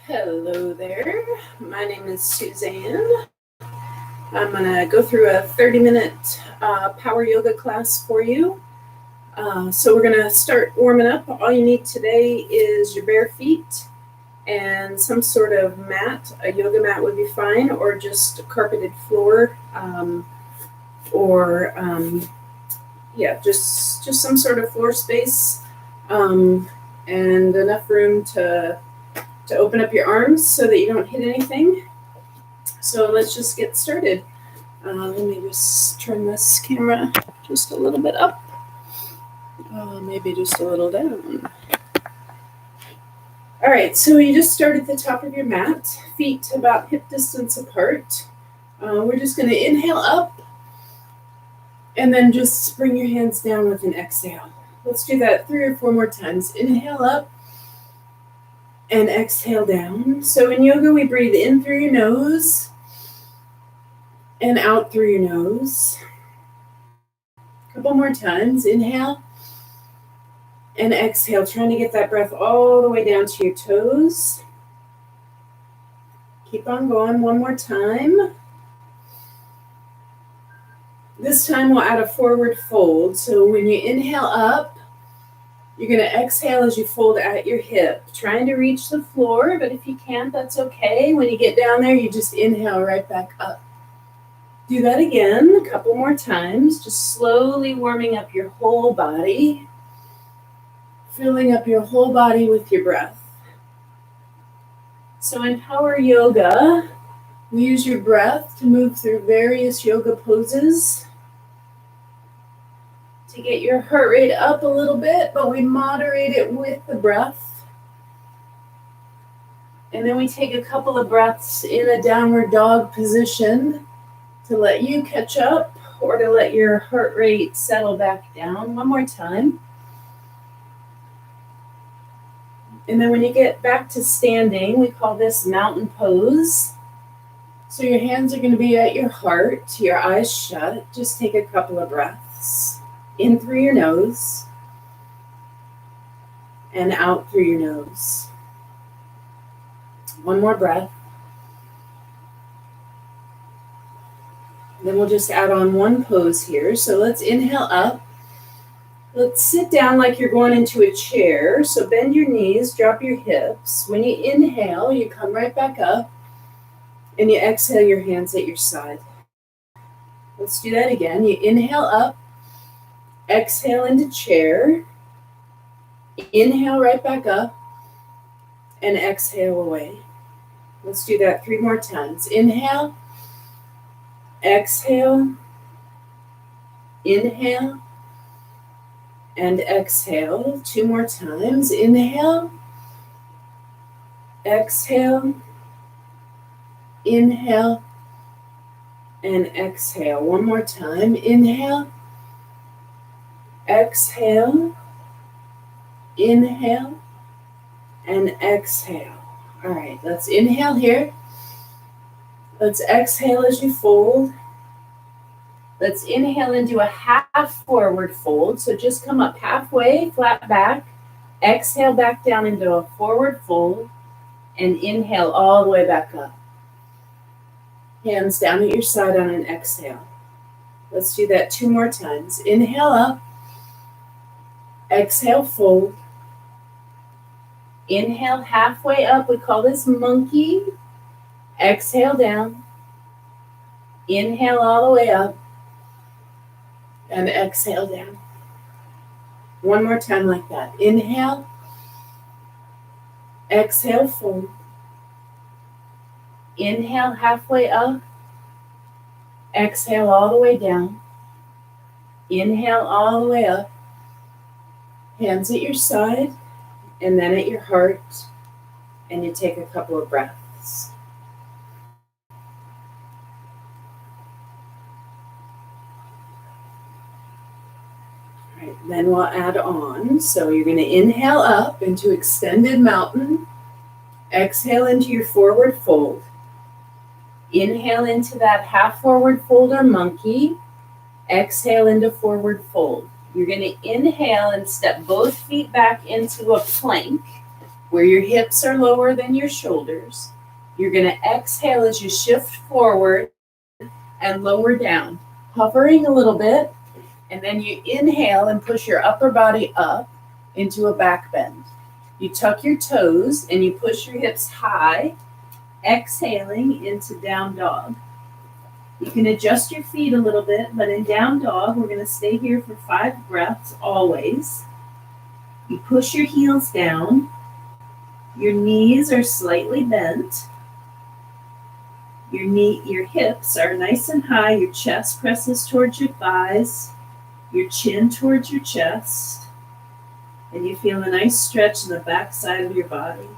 Hello there. My name is Suzanne. I'm going to go through a 30-minute power yoga class for you. So we're going to start warming up. All you need today is your bare feet and some sort of mat. A yoga mat would be fine, or just a carpeted floor, just some sort of floor space, and enough room to open up your arms so that you don't hit anything. So let's just get started. Let me just turn this camera just a little bit up, maybe just a little down. All right, so you just start at the top of your mat, feet about hip distance apart. We're just going to inhale up and then just bring your hands down with an exhale. Let's do that 3 or 4 more times. Inhale up and exhale down. So in yoga, we breathe in through your nose and out through your nose. A couple more times. Inhale and exhale, trying to get that breath all the way down to your toes. Keep on going. One more time. This time we'll add a forward fold. So when you inhale up, you're going to exhale as you fold at your hip, trying to reach the floor, but if you can't, that's okay. When you get down there, you just inhale right back up. Do that again a couple more times, just slowly warming up your whole body, filling up your whole body with your breath. So in power yoga, we use your breath to move through various yoga poses to get your heart rate up a little bit, but we moderate it with the breath. And then we take a couple of breaths in a downward dog position to let you catch up or to let your heart rate settle back down. One more time. And then when you get back to standing, we call this mountain pose. So your hands are going to be at your heart, your eyes shut. Just take a couple of breaths. In through your nose and out through your nose. One more breath. Then we'll just add on one pose here. So let's inhale up. Let's sit down like you're going into a chair. So bend your knees, drop your hips. When you inhale, you come right back up and you exhale your hands at your side. Let's do that again. You inhale up. Exhale into chair, inhale right back up, and exhale away. Let's do that 3 more times. Inhale, exhale, inhale, and exhale. 2 more times. Inhale, exhale, inhale, and exhale. 1 more time. Inhale, exhale, inhale, and exhale. All right, let's inhale here. Let's exhale as you fold. Let's inhale into a half forward fold. So just come up halfway, flat back. Exhale back down into a forward fold and inhale all the way back up. Hands down at your side on an exhale. Let's do that 2 more times. Inhale up. Exhale, fold. Inhale halfway up. We call this monkey. Exhale down. Inhale all the way up. And exhale down. 1 more time like that. Inhale. Exhale, fold. Inhale halfway up. Exhale all the way down. Inhale all the way up. Hands at your side, and then at your heart, and you take a couple of breaths. All right, then we'll add on. So you're going to inhale up into extended mountain, exhale into your forward fold. Inhale into that half forward fold or monkey, exhale into forward fold. You're going to inhale and step both feet back into a plank. where your hips are lower than your shoulders. You're going to exhale as you shift forward and lower down, hovering a little bit, and then you inhale and push your upper body up into a back bend. You tuck your toes and you push your hips high, exhaling into down dog. You can adjust your feet a little bit, but in down dog, we're going to stay here for 5 breaths always. You push your heels down. Your knees are slightly bent. Your hips are nice and high. Your chest presses towards your thighs. Your chin towards your chest. And you feel a nice stretch in the back side of your body.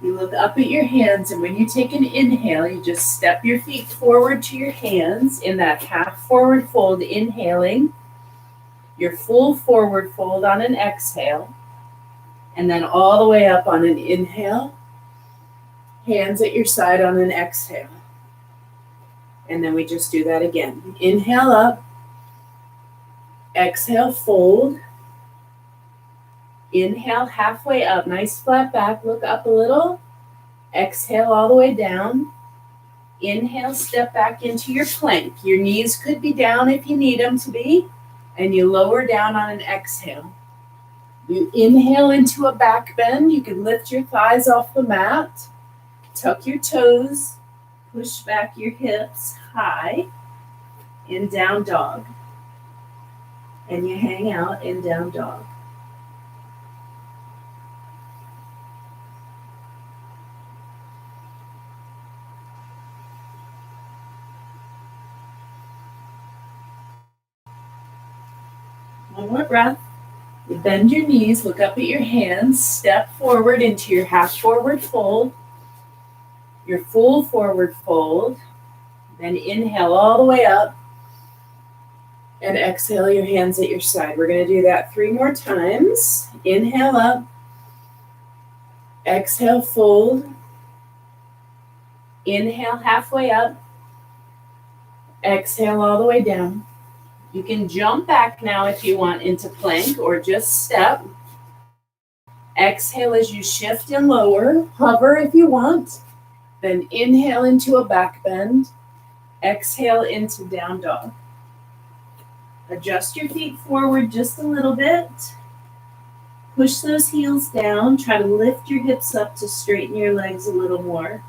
You look up at your hands, and when you take an inhale, you just step your feet forward to your hands in that half forward fold, inhaling. Your full forward fold on an exhale. And then all the way up on an inhale. Hands at your side on an exhale. And then we just do that again. Inhale up. Exhale, fold. Inhale, halfway up. Nice flat back. Look up a little. Exhale all the way down. Inhale, step back into your plank. Your knees could be down if you need them to be. And you lower down on an exhale. You inhale into a back bend. You can lift your thighs off the mat. Tuck your toes. Push back your hips high in down dog. And you hang out in down dog. One more breath. You bend your knees, look up at your hands, step forward into your half forward fold, your full forward fold, then inhale all the way up and exhale your hands at your side. We're going to do that 3 more times. Inhale up, exhale, fold, inhale halfway up, exhale all the way down. You can jump back now if you want into plank or just step. Exhale as you shift and lower. Hover if you want. Then inhale into a back bend. Exhale into down dog. Adjust your feet forward just a little bit. Push those heels down. Try to lift your hips up to straighten your legs a little more.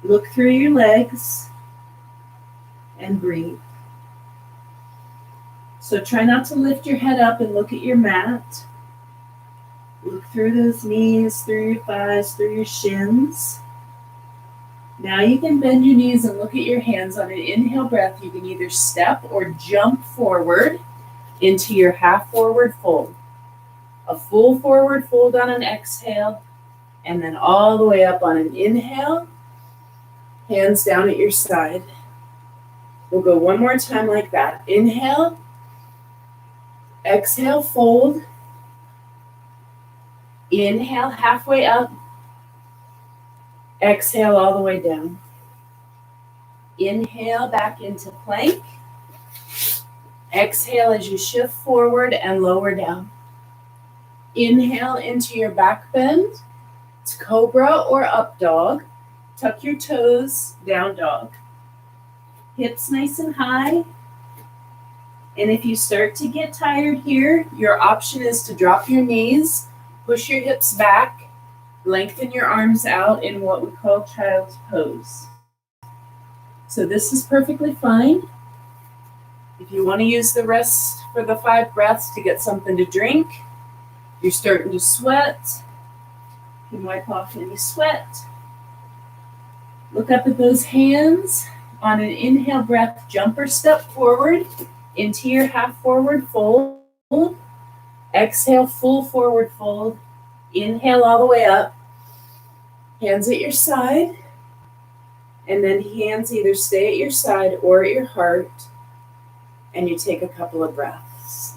Look through your legs and breathe. So try not to lift your head up and look at your mat. Look through those knees, through your thighs, through your shins. Now you can bend your knees and look at your hands. On an inhale breath, you can either step or jump forward into your half forward fold. A full forward fold on an exhale, and then all the way up on an inhale. Hands down at your side. We'll go one more time like that. Inhale. Exhale, fold. Inhale, halfway up. Exhale all the way down. Inhale back into plank. Exhale as you shift forward and lower down. Inhale into your back bend. It's cobra or up dog. Tuck your toes, down dog. Hips nice and high. And if you start to get tired here, your option is to drop your knees, push your hips back, lengthen your arms out in what we call child's pose. So this is perfectly fine. If you want to use the rest for the 5 breaths to get something to drink, you're starting to sweat, you can wipe off any sweat. Look up at those hands. On an inhale breath, jump or step forward into your half forward fold. Exhale, full forward fold. Inhale all the way up. Hands at your side. And then hands either stay at your side or at your heart. And you take a couple of breaths.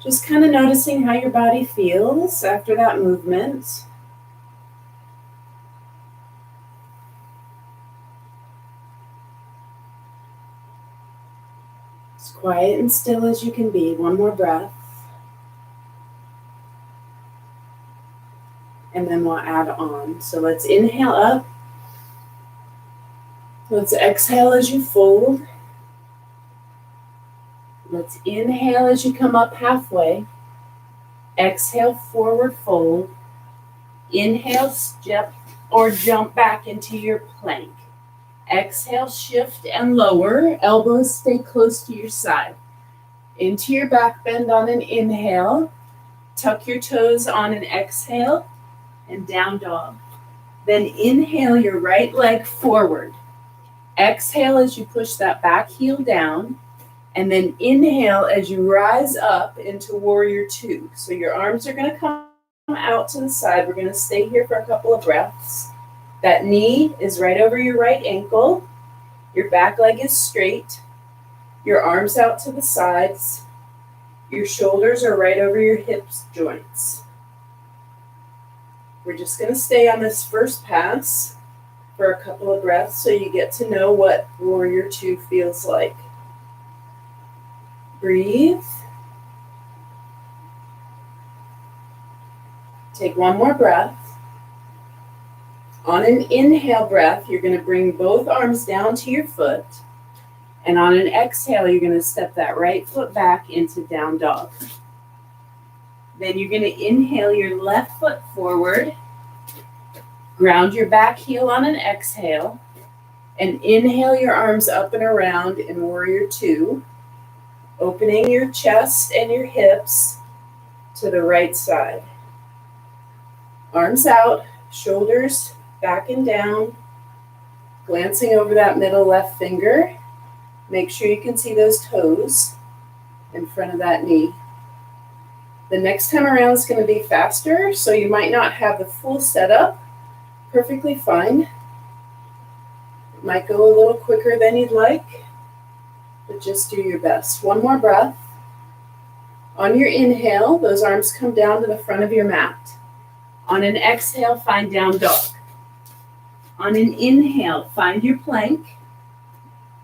Just kind of noticing how your body feels after that movement. As quiet and still as you can be. One more breath. and then we'll add on. So let's inhale up. Let's exhale as you fold. Let's inhale as you come up halfway. Exhale, forward fold. Inhale, step or jump back into your plank. Exhale, shift and lower. Elbows stay close to your side. Into your back bend on an inhale. Tuck your toes on an exhale and down dog. Then inhale your right leg forward. Exhale as you push that back heel down. And then inhale as you rise up into warrior two. So your arms are going to come out to the side. We're going to stay here for a couple of breaths. That knee is right over your right ankle. Your back leg is straight. Your arms out to the sides. Your shoulders are right over your hips joints. We're just going to stay on this first pass for a couple of breaths so you get to know what warrior two feels like. Breathe. Take one more breath. On an inhale breath, you're going to bring both arms down to your foot. And on an exhale, you're going to step that right foot back into down dog. Then you're going to inhale your left foot forward. Ground your back heel on an exhale. And inhale your arms up and around in warrior two. Opening your chest and your hips to the right side. Arms out, shoulders back and down. Glancing over that middle left finger. Make sure you can see those toes in front of that knee. The next time around is going to be faster, so you might not have the full setup. Perfectly fine. It might go a little quicker than you'd like, but just do your best. One more breath. On your inhale, those arms come down to the front of your mat. On an exhale, find down dog. On an inhale, find your plank.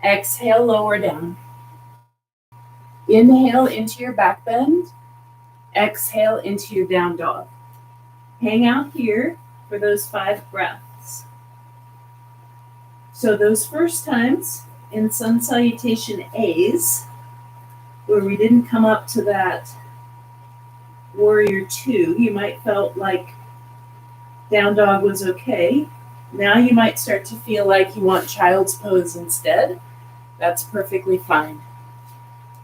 Exhale, lower down. Inhale into your back bend. Exhale into your down dog. Hang out here for those 5 breaths. So those first times in Sun Salutation A's, where we didn't come up to that warrior two, you might felt like down dog was okay. Now you might start to feel like you want child's pose instead. That's perfectly fine.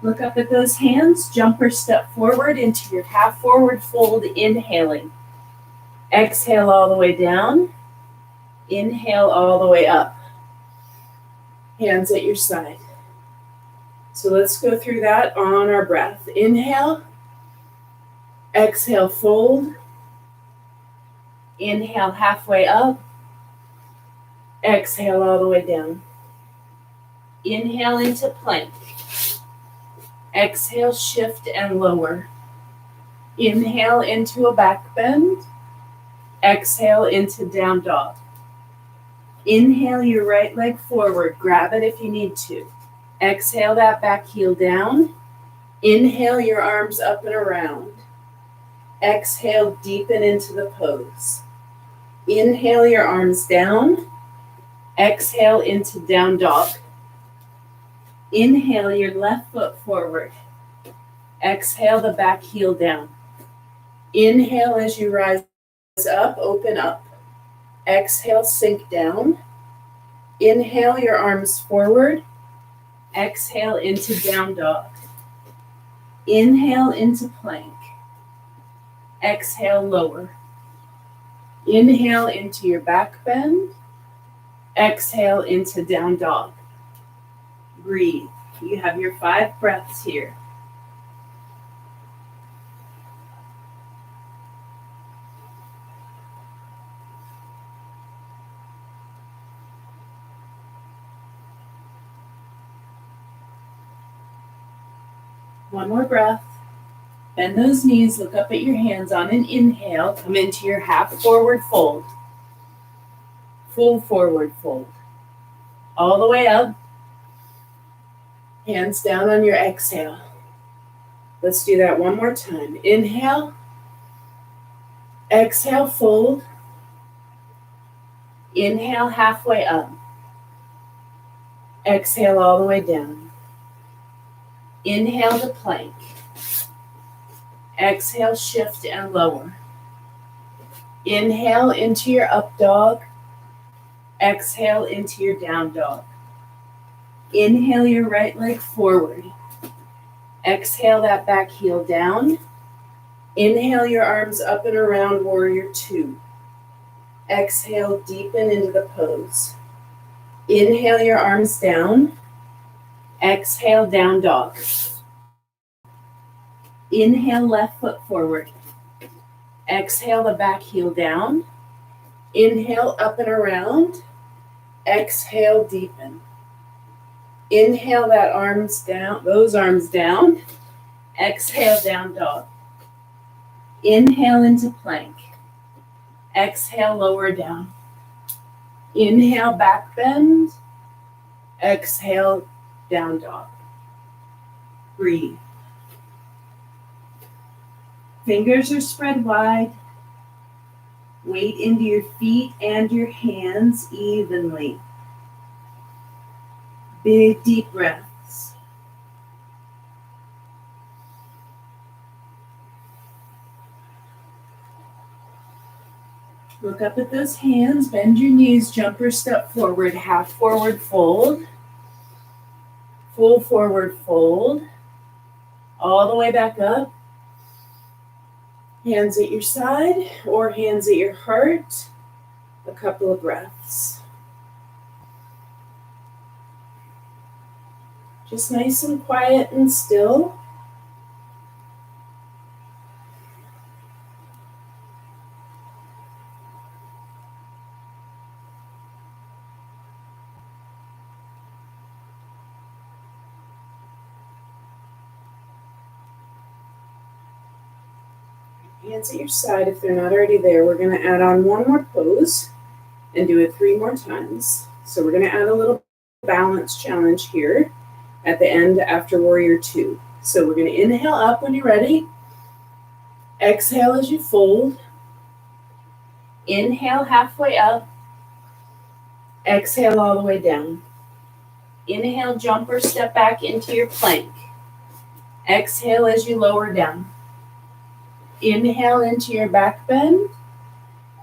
Look up at those hands, jump or step forward into your half forward fold, inhaling. Exhale all the way down. Inhale all the way up. Hands at your side. So let's go through that on our breath. Inhale. Exhale, fold. Inhale halfway up. Exhale all the way down. Inhale into plank. Exhale, shift and lower. Inhale into a back bend. Exhale into down dog. Inhale your right leg forward. Grab it if you need to. Exhale that back heel down. Inhale your arms up and around. Exhale, deepen into the pose. Inhale your arms down. Exhale into down dog. Inhale your left foot forward. Exhale the back heel down. Inhale as you rise up, open up. Exhale, sink down. Inhale your arms forward. Exhale into down dog. Inhale into plank. Exhale, lower. Inhale into your back bend. Exhale into down dog. Breathe. You have your 5 breaths here. One more breath. Bend those knees, look up at your hands on an inhale. Come into your half forward fold. Full forward fold. All the way up. Hands down on your exhale. Let's do that one more time. Inhale. Exhale, fold. Inhale, halfway up. Exhale all the way down. Inhale to plank. Exhale, shift and lower. Inhale into your up dog. Exhale into your down dog. Inhale your right leg forward. Exhale that back heel down. Inhale your arms up and around warrior two. Exhale, deepen into the pose. Inhale your arms down. Exhale, down dog. Inhale, left foot forward. Exhale the back heel down. Inhale, up and around. Exhale, deepen. Inhale that arms down, those arms down. Exhale, down dog. Inhale into plank. Exhale, lower down. Inhale, back bend. Exhale, down dog. Breathe. Fingers are spread wide. Weight into your feet and your hands evenly. Big, deep breaths. Look up at those hands, bend your knees, jumper step forward, half forward fold. Full forward fold. All the way back up. Hands at your side or hands at your heart. A couple of breaths. Just nice and quiet and still. Hands at your side if they're not already there. We're going to add on one more pose and do it 3 more times. So we're going to add a little balance challenge here at the end after warrior two. So we're going to inhale up when you're ready. Exhale as you fold. Inhale halfway up. Exhale all the way down. Inhale, jumper, step back into your plank. Exhale as you lower down. Inhale into your back bend.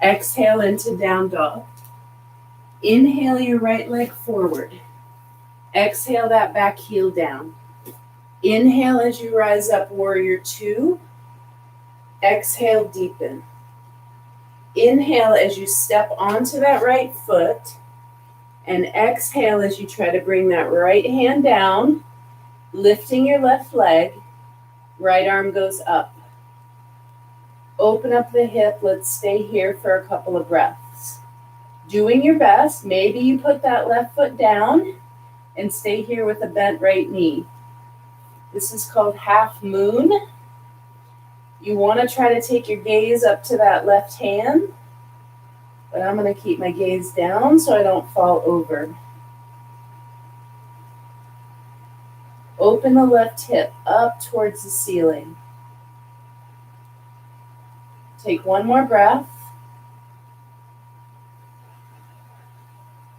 Exhale into down dog. Inhale your right leg forward. Exhale that back heel down. Inhale as you rise up, warrior two. Exhale, deepen. Inhale as you step onto that right foot. And exhale as you try to bring that right hand down, lifting your left leg. Right arm goes up. Open up the hip. Let's stay here for a couple of breaths. Doing your best. Maybe you put that left foot down and stay here with a bent right knee. This is called half moon. You want to try to take your gaze up to that left hand, but I'm going to keep my gaze down so I don't fall over. Open the left hip up towards the ceiling. Take one more breath.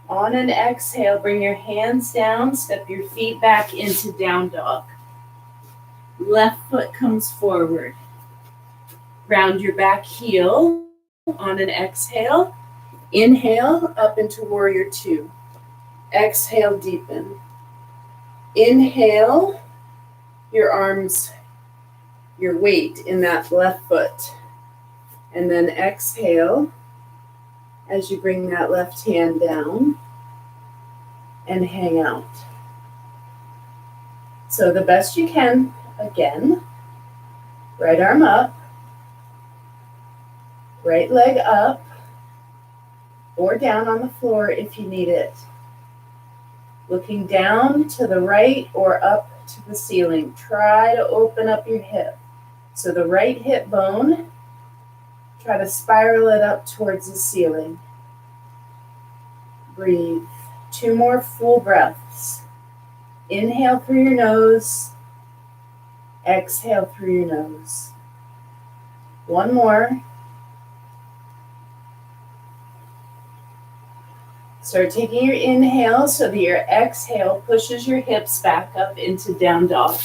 On an exhale, bring your hands down, step your feet back into down dog. Left foot comes forward. Round your back heel on an exhale. Inhale up into warrior two. Exhale, deepen. Inhale, your arms, your weight in that left foot. And then exhale as you bring that left hand down and hang out. So the best you can, again, right arm up, right leg up, or down on the floor if you need it. Looking down to the right or up to the ceiling. Try to open up your hip. So the right hip bone, try to spiral it up towards the ceiling. Breathe. 2 more full breaths. Inhale through your nose. Exhale through your nose. 1 more. Start taking your inhale so that your exhale pushes your hips back up into down dog.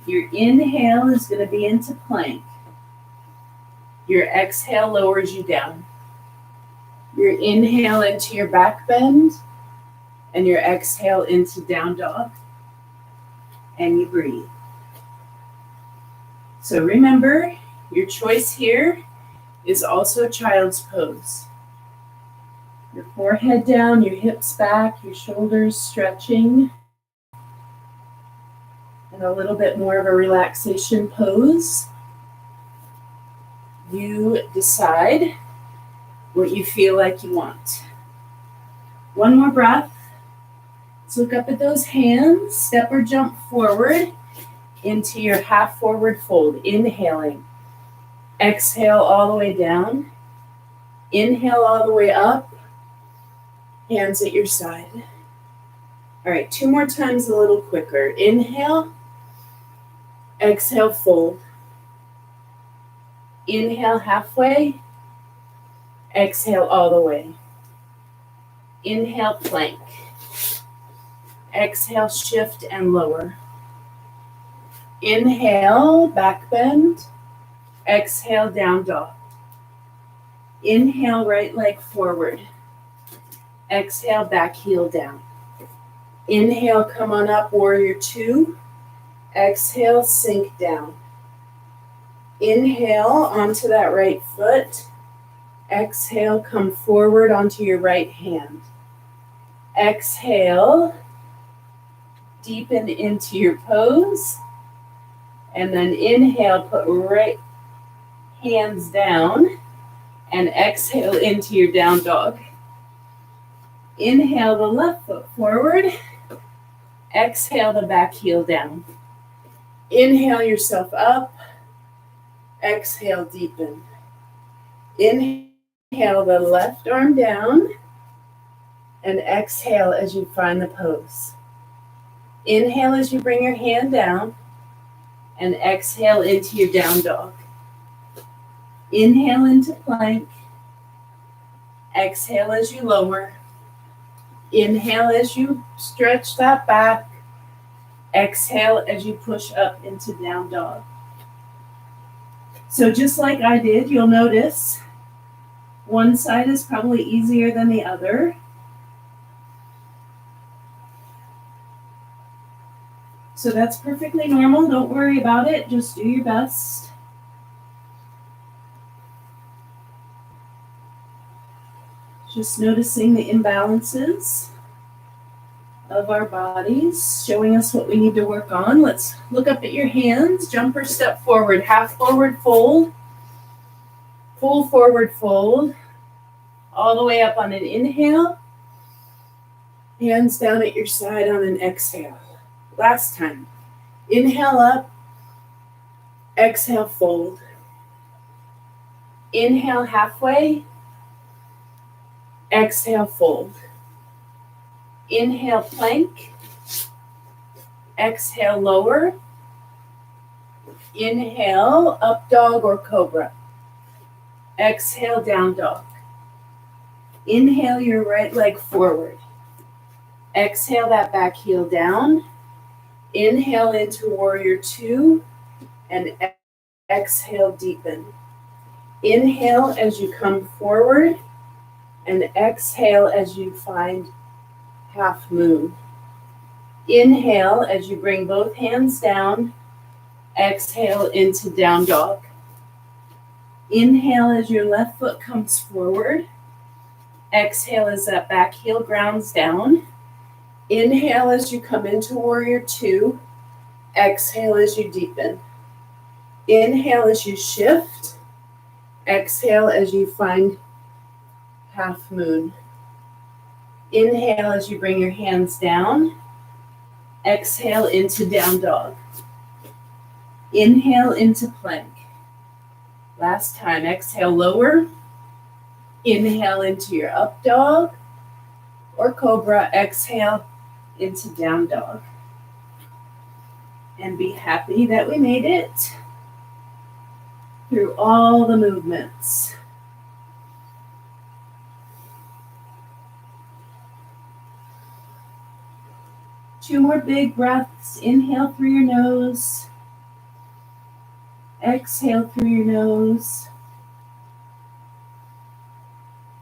Your inhale is going to be into plank. Your exhale lowers you down. Your inhale into your back bend and your exhale into down dog. And you breathe. So remember, your choice here is also child's pose. Your forehead down, your hips back, your shoulders stretching, and a little bit more of a relaxation pose. You decide what you feel like you want. One more breath. Let's look up at those hands. Step or jump forward into your half forward fold. Inhaling. Exhale all the way down. Inhale all the way up. Hands at your side. All right, 2 more times a little quicker. Inhale. Exhale, fold. Inhale halfway. Exhale all the way. Inhale, plank. Exhale, shift and lower. Inhale, back bend. Exhale, down dog. Inhale, right leg forward. Exhale, back heel down. Inhale, come on up, warrior 2. Exhale, sink down. Inhale onto that right foot. Exhale, come forward onto your right hand. Exhale, deepen into your pose. And then inhale, put right hands down. And exhale into your down dog. Inhale the left foot forward. Exhale the back heel down. Inhale yourself up. Exhale, deepen. Inhale the left arm down. And exhale as you find the pose. Inhale as you bring your hand down. And exhale into your down dog. Inhale into plank. Exhale as you lower. Inhale as you stretch that back. Exhale as you push up into down dog. So just like I did, you'll notice one side is probably easier than the other. So that's perfectly normal. Don't worry about it. Just do your best. Just noticing the imbalances of our bodies, showing us what we need to work on. Let's look up at your hands. Jump or step forward. Half forward fold. Full forward fold. All the way up on an inhale. Hands down at your side on an exhale. Last time. Inhale up. Exhale, fold. Inhale halfway. Exhale, fold. Inhale, plank. Exhale, lower. Inhale, up dog or cobra. Exhale, down dog. Inhale your right leg forward. Exhale that back heel down. Inhale into warrior 2 and exhale, deepen. Inhale as you come forward and exhale as you find half moon. Inhale as you bring both hands down. Exhale into down dog. Inhale as your left foot comes forward. Exhale as that back heel grounds down. Inhale as you come into warrior 2. Exhale as you deepen. Inhale as you shift. Exhale as you find half moon. Inhale as you bring your hands down. Exhale into down dog. Inhale into plank. Last time, exhale lower. Inhale into your up dog or cobra. Exhale into down dog. And be happy that we made it through all the movements. 2 more big breaths. Inhale through your nose. Exhale through your nose.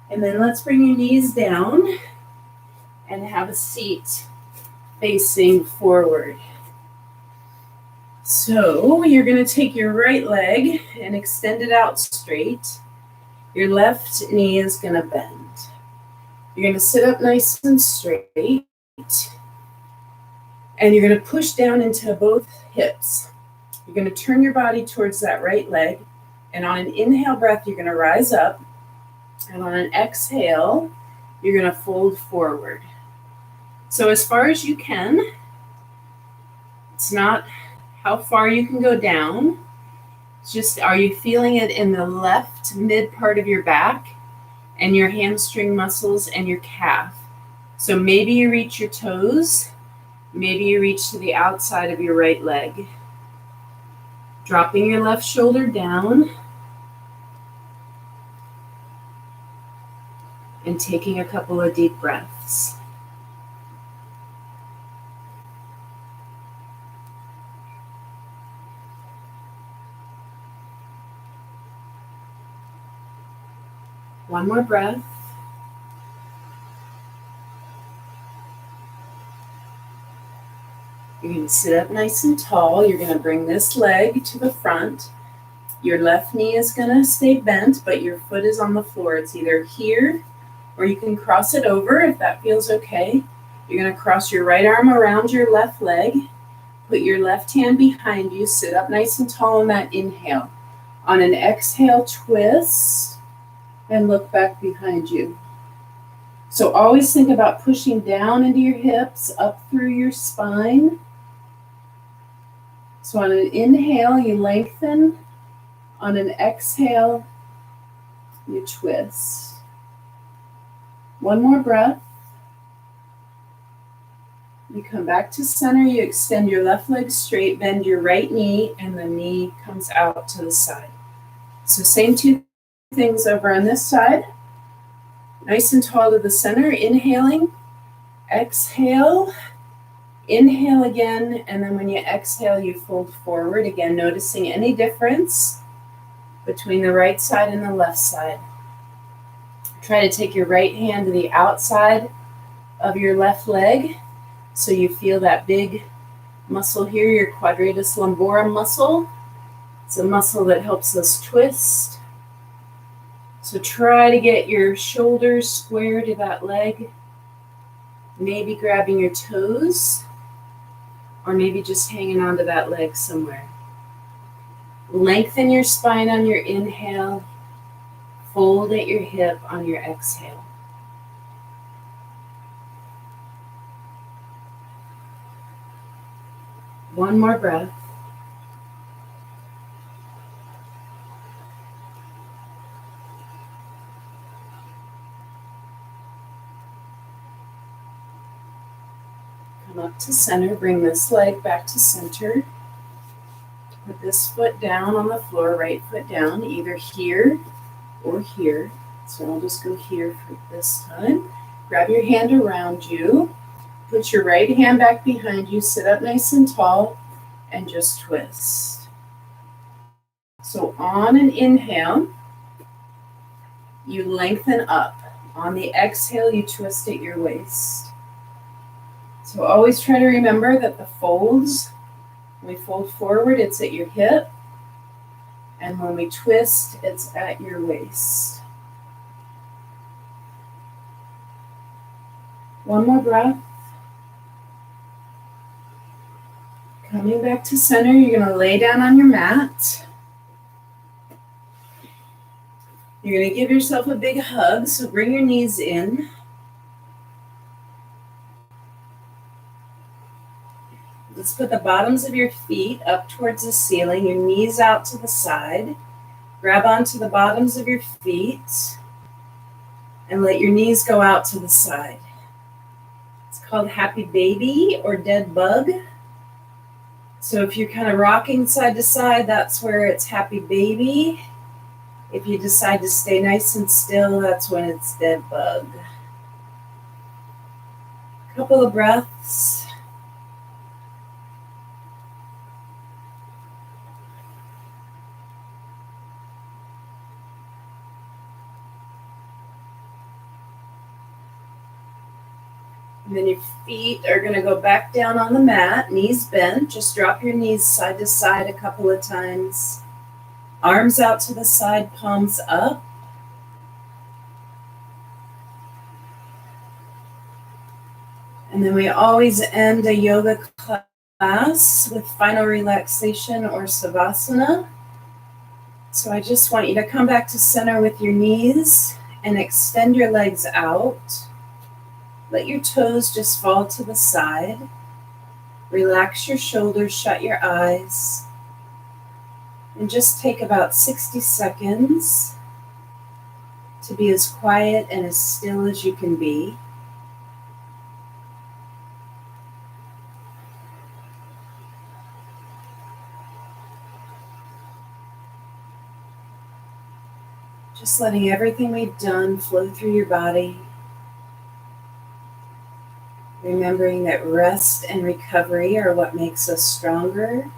And then let's bring your knees down and have a seat facing forward. So you're going to take your right leg and extend it out straight. Your left knee is going to bend. You're going to sit up nice and straight. And you're going to push down into both hips. You're going to turn your body towards that right leg. And on an inhale breath, you're going to rise up. And on an exhale, you're going to fold forward. So as far as you can, it's not how far you can go down. It's just, are you feeling it in the left mid part of your back and your hamstring muscles and your calf? So maybe you reach your toes, maybe you reach to the outside of your right leg. Dropping your left shoulder down and taking a couple of deep breaths. One more breath. You're going to sit up nice and tall. You're going to bring this leg to the front. Your left knee is going to stay bent, but your foot is on the floor. It's either here or you can cross it over if that feels okay. You're going to cross your right arm around your left leg. Put your left hand behind you. Sit up nice and tall on that inhale. On an exhale, twist and look back behind you. So always think about pushing down into your hips, up through your spine. So on an inhale, you lengthen. On an exhale, you twist. One more breath. You come back to center, you extend your left leg straight, bend your right knee, and the knee comes out to the side. So same two things over on this side. Nice and tall to the center, inhaling, exhale, inhale again, and then when you exhale, you fold forward again, noticing any difference between the right side and the left side. Try to take your right hand to the outside of your left leg so you feel that big muscle here, your quadratus lumborum muscle. It's a muscle that helps us twist. So try to get your shoulders square to that leg, maybe grabbing your toes, or maybe just hanging onto that leg somewhere. Lengthen your spine on your inhale, fold at your hip on your exhale. One more breath. Come up to center, bring this leg back to center. Put this foot down on the floor, right foot down, either here or here. So I'll just go here for this time. Grab your hand around you. Put your right hand back behind you, sit up nice and tall, and just twist. So on an inhale, you lengthen up. On the exhale, you twist at your waist. So always try to remember that the folds, when we fold forward, it's at your hip. And when we twist, it's at your waist. One more breath. Coming back to center, you're going to lay down on your mat. You're going to give yourself a big hug, so bring your knees in. Let's put the bottoms of your feet up towards the ceiling, your knees out to the side. Grab onto the bottoms of your feet and let your knees go out to the side. It's called Happy Baby or Dead Bug. So if you're kind of rocking side to side, that's where it's Happy Baby. If you decide to stay nice and still, that's when it's Dead Bug. A couple of breaths. And then your feet are going to go back down on the mat, knees bent. Just drop your knees side to side a couple of times. Arms out to the side, palms up. And then we always end a yoga class with final relaxation or savasana. So I just want you to come back to center with your knees and extend your legs out. Let your toes just fall to the side. Relax your shoulders, shut your eyes. And just take about 60 seconds to be as quiet and as still as you can be. Just letting everything we've done flow through your body. Remembering that rest and recovery are what makes us stronger.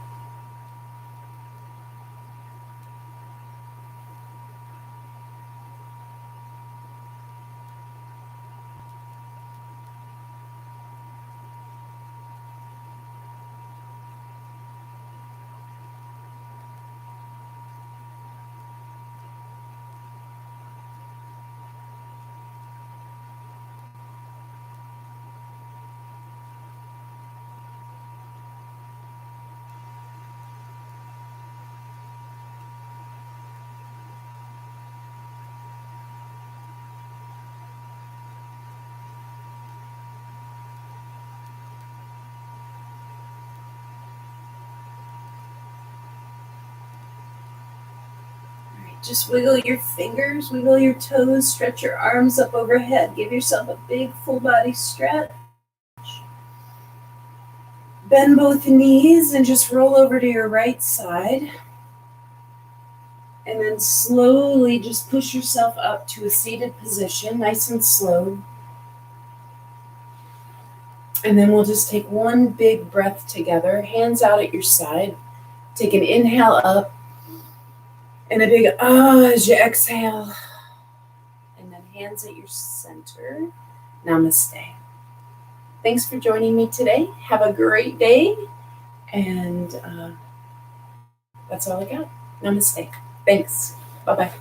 Just wiggle your fingers, wiggle your toes, stretch your arms up overhead. Give yourself a big full body stretch. Bend both knees and just roll over to your right side. And then slowly just push yourself up to a seated position, nice and slow. And then we'll just take one big breath together, hands out at your side. Take an inhale up. And a big as you exhale. And then hands at your center. Namaste. Thanks for joining me today. Have a great day. And that's all I got. Namaste. Thanks. Bye-bye.